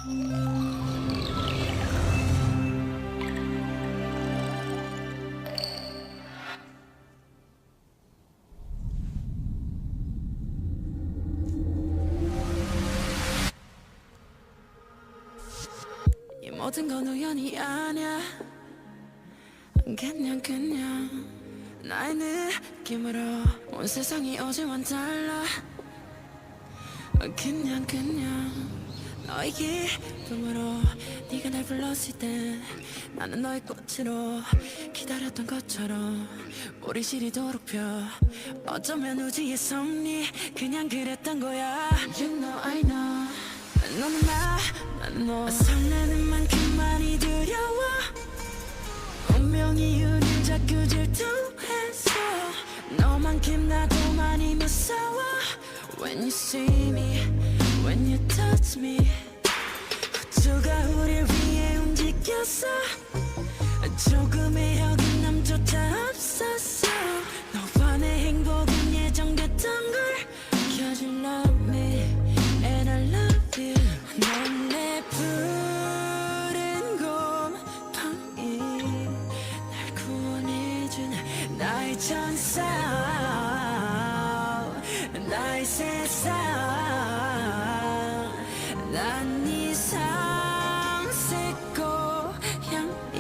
이 모든 건 우연이 아니야. 그냥 나의 느낌으로 온 세상이 어제와는 달라. 그냥 너의 기쁨으로 네가 날 불렀을 때 나는 너의 꽃으로 기다렸던 것처럼 우리 시리도록 펴. 어쩌면 우주의 섭리 그냥 그랬던 거야. You know I know 너는 난 너. 설레는 만큼 많이 두려워. 운명이 우릴 자꾸 질투해서 너만큼 나도 많이 무서워. When you see me, when you touch me, 우주가 우릴 위해 움직였어. 조금의 어긋남조차 없었어. 너와 내 행복은 예정됐던 걸. Cause you love me and I love you. 넌 내 푸른 곰팡이, 날 구원해준 나의 천사, 나의 세상. 난 네 삼색 고양이,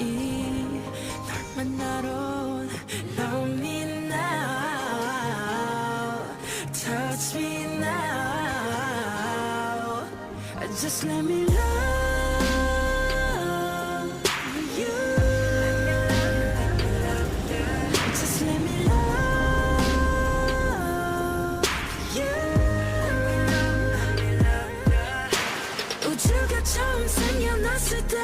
널 만나러 온 Love me now, touch me now. Just let me love you. Just let me love you. 우주가 처음 생겨났을 때